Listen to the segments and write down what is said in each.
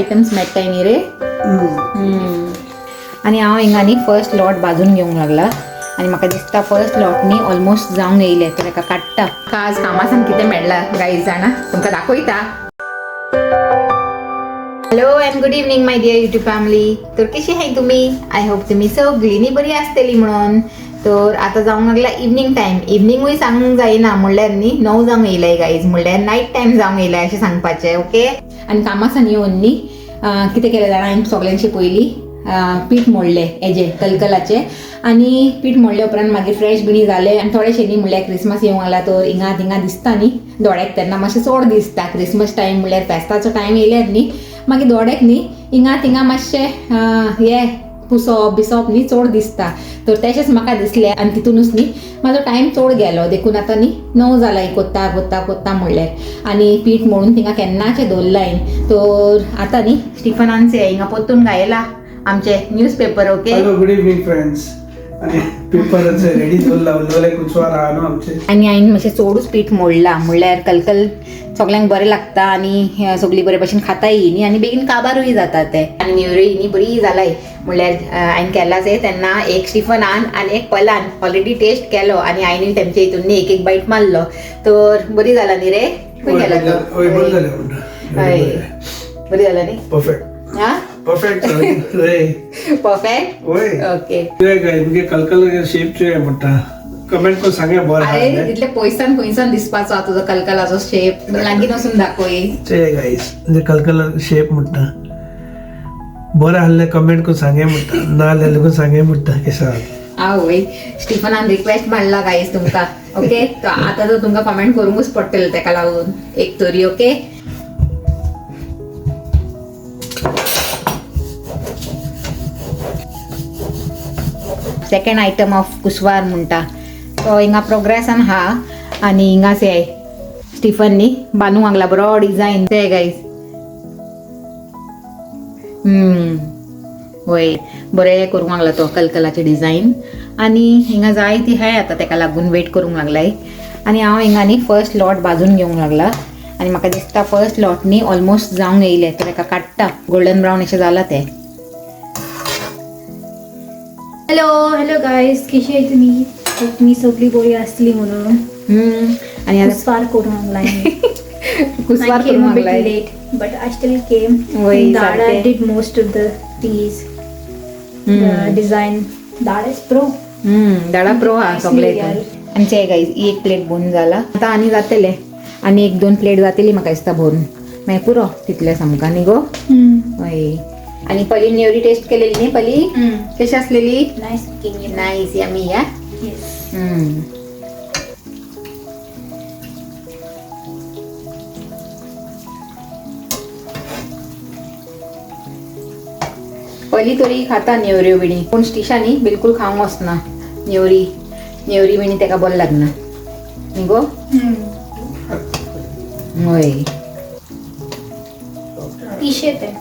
Items मेळटाय न्ही रे. आनी हांव हिंगा न्ही फर्स्ट लॉट भाजून घेवंक लागला आनी म्हाका दिसता फर्स्ट लॉटनी ऑलमोस्ट जावंक येयले तर ताका काडटा. आज कामासान कितें मेळ्ळा गायज जाणा तुमकां दाखयता. Hello and good evening my dear YouTube family. तर कशी आहे तुम्ही? आय होप तुम्ही सगळींनी बरी आसतली म्हणून. तर आता जावंक लागला इवनिंग टायम. इवनिंगूय सांगूंक जायना म्हणल्यार न्ही 9 जावंक येयलाय गायज, म्हणल्यार नायट टायम जावंक येयलाय अशें सांगपाचें. ओके. आनी कामासान येवन न्ही कितें केलें जाणा हांवें सगळ्यांची पयलीं पीठ मोडले हेजे कलकलाचे आनी पीठ मोडले उपरांत मागीर फ्रेश बिणी जाले आनी थोडेशे न्ही म्हणल्यार क्रिसमस येवंक लागला तर हिंगा थिंगा दिसता न्ही दोळ्याक तेन्ना मातशें चड दिसता. क्रिसमस टायम म्हणल्यार फेस्ताचो टायम येयल्यार न्ही मागीर दोळ्याक न्ही हिंगा थिंगा मातशें हे पुसप बिसप न्ही चड दिसता. तर तशेंच म्हाका दिसलें आनी तितूनच न्ही म्हाजो टायम चड गेलो. देखून आतां न्ही 9 जाला कोत्ता म्हणल्यार आनी पीठ मोडून थिंगा केन्नाचें दवरलाय. तर आतां न्ही स्टिफनांचे हिंगा पोत्तून गायला आमचे newspaper. Okay. Hello good evening friends. आणि पेपरच रेडी दवरला उलवले कुचवार आहा न्हू आमचे. आनी हांवें मातशें चडूच पीठ मोडला म्हणल्यार कलकल सगल्यांक बरें लागता आनी सगळीं बरे भशेन खाताय न्ही आनी बेगीन काबारूय जाता ते. आनी नेवऱ्योय न्ही बरी जालाय म्हणल्यार हांवें केलां तेन्ना एक स्टिफनान आनी एक पलान ऑलरेडी टेस्ट केलो आनी हांवें तेमचे हितून न्ही एक बायट मारलो. तर बरी जाला न्ही रे? खंय गेला तो? हय बरी जालें म्हणटा. हय बरी जाला न्ही? परफेक्ट. हा परफेक्ट रे. परफेक्ट. होय. ओके. कित्याक काय तुमगे कलकल शेप जे म्हणटा कमेंट करून सांगा बरं अरे आहा तितले पयसान दिसपाचो तुजो कलकलाचो शेप लागीं वचून दाखय. ते गाईस म्हणजे कलकल शेप म्हणटा बरं आहले कमेंट करून सांगे म्हणटा ना जाल्यार सांगे म्हणटा केसो आहा. आवय स्टिफनान रिक्वेस्ट मारला गाईज तुमकां. ओके. आता तर तुमकां कमेंट करूंकच पडटलें तेका लागून एक तरी. ओके. सेकंड आयटम ऑफ कुसवार म्हणटा तो हिंगा प्रोग्रेसान हा आनी हिंगा से स्टिफन न्ही बांदूंक लागला बरो डिझायन ते गाईज. वय बरें करूंक लागला तो कलकलाचे डिझायन आनी हिंगा जाय ती हाय आतां तेका लागून वेट करूंक लागलाय. आनी हांव हिंगा न्ही फर्स्ट लॉट भाजून घेवंक लागला आनी म्हाका दिसता फर्स्ट लॉट न्ही ऑलमोस्ट जावंक येयले तर तेका काडटा. गोल्डन ब्रावन अशें जाला ते. हॅलो गायज, कशी आहे तुम्ही? मी सगळी बरी असली म्हणून आनी आतां कुसवार करून लागलाय. कुसवार करूंक लागलाय. late but I still came. वय Dada सारकें. did most of the these design. Dada is pro. Dada pro हा सगळे आनी चे गाईज ही एक प्लेट भरून जाला. आतां आनी जातले आनी 1-2 प्लेट जातली म्हाका दिसता भरून मागीर पुरो तितले सामका न्ही गो. हय. आनी पयली नेवरी टेस्ट केलेली न्ही पयली कशी आसलेली? Nice cooking. Nice yummy. या Yes. पयली तरी खाता नेवऱ्यो बिणी पूण स्टिशांनी बिलकुल खावंक वचना नेवरी बिणी तेका बरें लागना न्ही गो. हय. T-shirt आहे.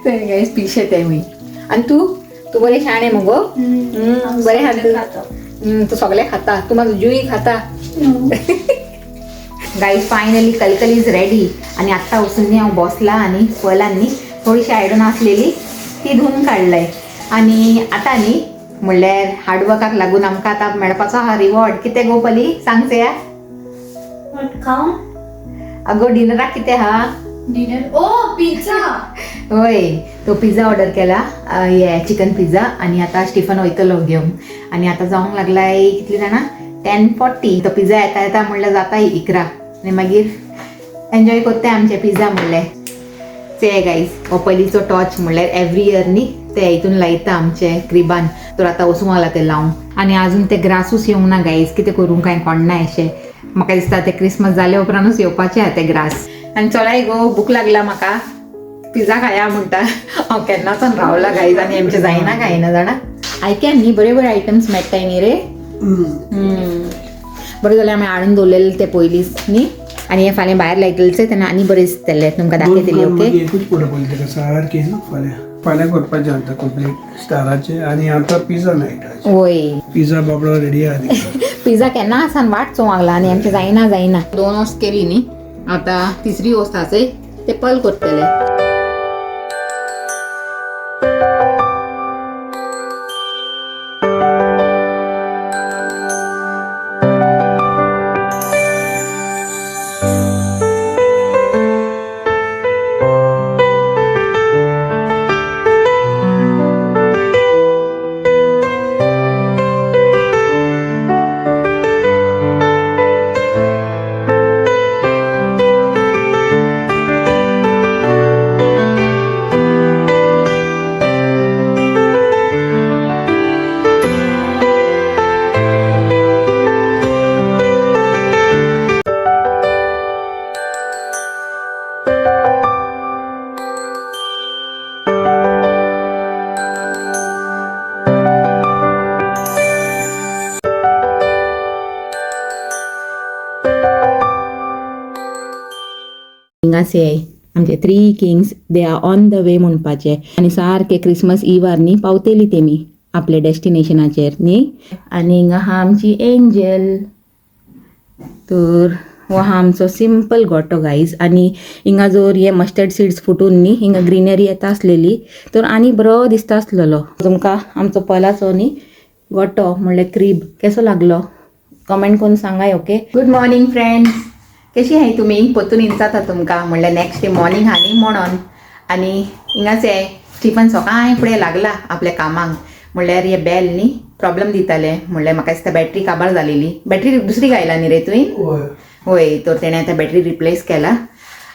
ते गायज पिशे ते मी. आनी तू बरें शाणे मगो. बरें खाता. तू सगळे खाता. तू म्हाजो जुई खाता. गाईज फायनली कलकल इज रेडी आनी आत्तां वचून न्ही हांव बसला आनी पयलांनी थोडीशी आयडन आसलेली ती धुवून काडलाय. आनी आतां न्ही म्हणल्यार हार्डवर्काक लागून आमकां आतां मेळपाचो हा रिवॉर्ड. कितें गो पली सांगचे या? खाऊ अगो डिनराक कितें हा? डिनर. ओ पिझ्झा. होय. तो पिझ्झा ऑर्डर केला हे चिकन पिझ्झा आनी आतां स्टिफन वयतलो घेवंक आनी आतां जावंक लागलाय कितली जाणां 10:40. तो पिझ्झा येता म्हणल्यार जाताय 11 आनी मागीर एन्जॉय कोत्ताय आमचे पिझ्झा म्हणल्यार. ते गाईज हो पयलीचो टॉर्च म्हणल्यार एवरी इयर न्ही ते हितून लायता आमचे क्रिबान. तर आतां वचूंक लागला ते लावंक आनी आजून ते ग्रासूच येवंक ना गाईज. कितें करूं कांय कळना अशें. म्हाका दिसता ते क्रिसमस जाले उपरांतूच येवपाचे आहा ते ग्रास. आनी चलाय गो भूक लागला म्हाका पिझ्झा खाया म्हणटा. हांव केन्नाच्यान रावला गाईज आनी आमचे जायना खायना जाणा. आयक्यान न्ही बरे आयटम्स मेळटाय न्ही रे. बरें जाल्यार हांवें हाडून दवरलेले ते पयलींच न्ही आनी हे फाल्यां भायर लायतलेचे तेन्ना आनी बरें दिसतले तुमकां दाखयतली. ओके. एकूच पडो पडले तेका सारकी फाल्यां करपाचें आतां कंप्लीट स्टाराचे आनी आतां पिझ्झा नायट. वय पिझ्झा बाबडो रेडी आहा. पिझ्झा केन्ना आसान वाट चोवंक लागला आनी आमचे जायना 2 वस्त केली न्ही आतां 3री वस्त आसे ते पल करतले. हिंगाचे आमचे 3 Kings they are on the way म्हणपाचे आनी सारखे क्रिसमस इवार न्ही पावतेली तेमी आपल्या डेस्टिनेशनाचेर न्ही. आनी हिंगा हा आमची एंजल. तर हो हा आमचो सिंपल गोटो गाईज. आनी हिंगा जर हे मस्टर्ड सीड्स फुटून न्ही हिंगा ग्रीनरी येता आसलेली तर आनी बरो दिसता आसलेलो. तुमकां आमचो पलाचो न्ही गोटो म्हणल्यार क्रीब कसो लागलो कमेंट करून सांगाय. ओके. गुड मॉर्निंग फ्रेंड्स, कशी आहे तुम्ही? पोतून इंचाता तुमकां म्हणल्यार नेक्स्ट डे मॉर्निंग हा न्ही म्हणून. आनी हिंगाचे स्टिफन सकाळी फुडें लागला आपल्या कामाक. म्हणल्यार हे बेल न्ही प्रॉब्लेम दिताले. म्हणल्यार म्हाका दिसता बॅटरी काबार जालेली. बॅटरी दुसरी घायला न्ही रे तुवें? होय. तर तेणें आतां बॅटरी रिप्लेस केला.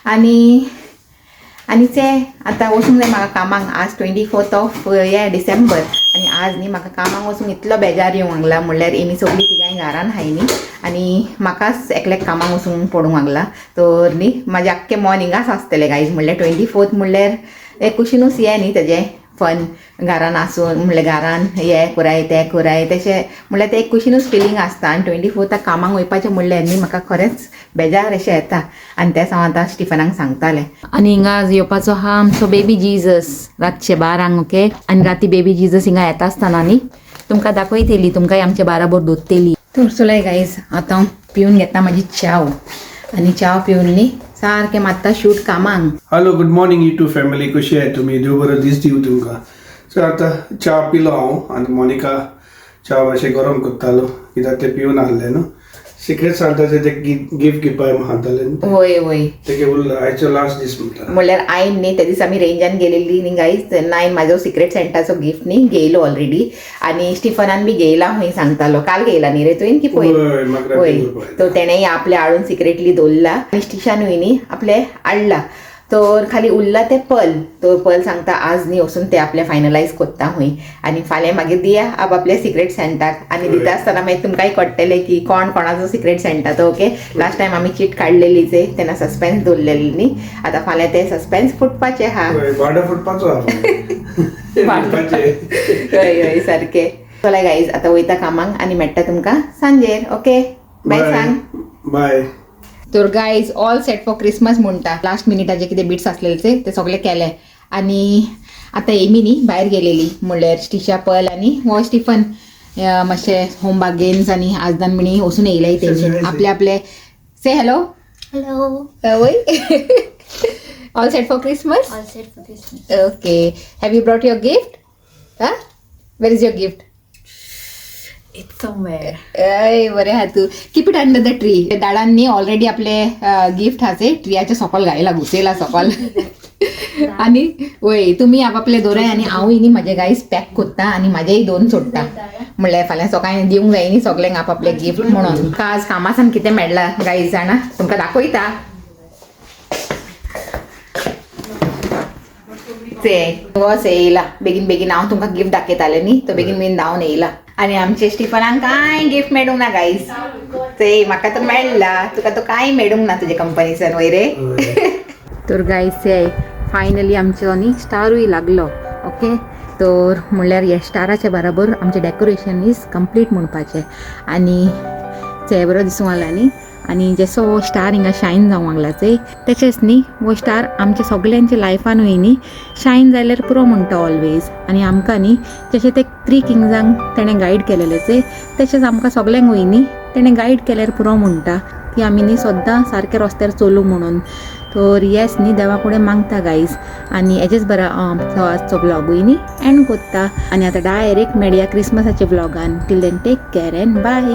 आनी ते आतां वचूंक जाय म्हाका कामाक. आज 24th ऑफ डिसेंबर. आनी आज न्ही म्हाका कामाक वचूंक इतलो बेजार येवंक लागला. म्हणल्यार एमी सगळीं तिगांय घरान हाय न्ही आनी म्हाकाच एकल्याक कामाक वचूंक पडूंक लागला. तर न्ही म्हाजें आख्खें मॉर्निंगाच आसतलें गायज. म्हणल्यार 24th म्हणल्यार एक कुशीनूच हें न्ही तेजें फन घरान आसून म्हणल्यार घरान हें कराय तें कराय तशें म्हणल्यार तें एक कुशीनूच फिलींग आसता. आनी 24th कामाक वयपाचें म्हणल्यार न्ही म्हाका खरेंच बेजार अशें येता. आनी तेंच हांव आतां स्टिफनाक सांगतालें. आनी हिंगा आज येवपाचो हा आमचो बेबी जिजस रातचे 12 ओके. आनी राती बेबी जिजस हिंगा येता आसतना न्ही तुमकां दाखयतली, तुमकांय आमचे बाराबर दोत्तेली. तर चलय गायज आतां हांव पिवन घेता म्हाजी चाव. आनी चाव पिवन न्ही सारकें मात्ता शूट कामाक. Hello, good morning YouTube family. कशी आहे तुम्ही? देव बरो दीस दिवं तुमकां. सो आतां च्या पिलो हांव आनी मोनिका च्या मातशें गरम करतालो कित्याक ते पिवन आहले न्हू. सिक्रेट सांगताचे ते गिफ्ट घेवपाक म्हणटाले. होय होय. तेगे उरला आयचो लास्ट दीस म्हणटा. म्हणल्यार आयन न्ही त्या दीस आमी रेंजान गेलेली न्ही गायज. तेन्ना हांवें म्हाजो सिक्रेट सेंटाचो गिफ्ट न्ही घेयलो ऑलरेडी. आनी स्टिफनान बी घेयला खंय सांगतालो. काल घेयला न्ही रे तुवें की पळय? होय. तो तेणेंय आपले हाडून सिक्रेटली दवरला आनी स्टिशानूय न्ही आपले हाडला. तर खाली उरला ते पल. तो पल सांगता आज न्ही वचून ते आपले फायनलायज कोत्ता खंय आनी फाल्यां मागीर दिया आपल्या सिक्रेट सेंटाक. आनी दिता आसतना मागीर तुमकांय कळटलें की कोण कोणाचो सिक्रेट सेंटा तो. ओके. लास्ट टायम आमी चीट काडलेली जे तेन्ना सस्पेन्स दवरलेली न्ही. आतां फाल्यां ते सस्पेन्स फुटपाचें हा. फुटपाचो हय हय सारकें. चला गायज आतां वयता कामाक आनी मेळटा तुमकां सांजेर. ओके. बाय सांग. बाय. तर guys all set for Christmas म्हणटा. लास्ट मिनिटाचे कितें बिट्स आसलेले ते सगळे केले. आनी आतां एमी न्ही भायर गेलेली म्हणल्यार स्टिशा पल आनी हो स्टिफन मातशें होम बागेन्स आनी आजदान बिणी वचून येयल्याय तेमी आपले आपले. Say hello. हॅलो. वय. All set for Christmas. All set for Christmas. Okay. Have you brought your gift? Where is your gift? It's somewhere. अय बरें हा तू. Keep it under the tree. दाडांनी ऑलरेडी आपले गिफ्ट हाचे ट्रियाच्या सकल घायला घुसयला सकल. आनी वय तुमी आपापले दोराय आनी हांवूय न्ही म्हाजे गायज पॅक कोत्ता आनी म्हाजेय 2 सोडटा. म्हणल्यार फाल्यां सकाळीं दिवंक जाय न्ही सगल्यांक आपापले गिफ्ट म्हणून. आज कामासान कितें मेळ्ळा गायज जाणा तुमकां दाखयता. बस येयला बेगीन बेगीन. हांव तुमकां गिफ्ट दाखयतालें न्ही तो बेगीन बेगीन धांवन येयला. आनी आमचे स्टिफनाक कांय गिफ्ट मेळूंक ना गायज. ते म्हाका तो मेळ्ळा तुका तो कांय मेळूंक ना तुजे कंपनीसान वय रे. तर गायज ते फायनली आमचो न्ही स्टारूय लागलो. ओके. तर म्हणल्यार ह्या स्टाराच्या बराबर आमचें डेकोरेशन इज कंप्लीट म्हणपाचें. आनी ते बरो दिसूंक लागला न्ही. आनी जसो हो स्टार हिंगा शायन जावंक लागला ते तशेंच न्ही हो स्टार आमच्या सगल्यांच्या लायफानूय न्ही शायन जाल्यार पुरो म्हणटा ऑलवेज. आनी आमकां न्ही जशें ते 3 किंग्सांक तेणें गायड केलेलें ते तशेंच आमकां सगल्यांकूय न्ही तेणें गायड केल्यार पुरो म्हणटा की आमी न्ही सद्दां सारके रस्त्यार चलूं म्हणून. तर येस न्ही देवा फुडें मागता गायज आनी हेजेच बरा आजचो ब्लॉगूय न्ही एंड कोत्ता आनी आतां डायरेक्ट मेळया क्रिसमसाच्या ब्लॉगान till then take care and bye.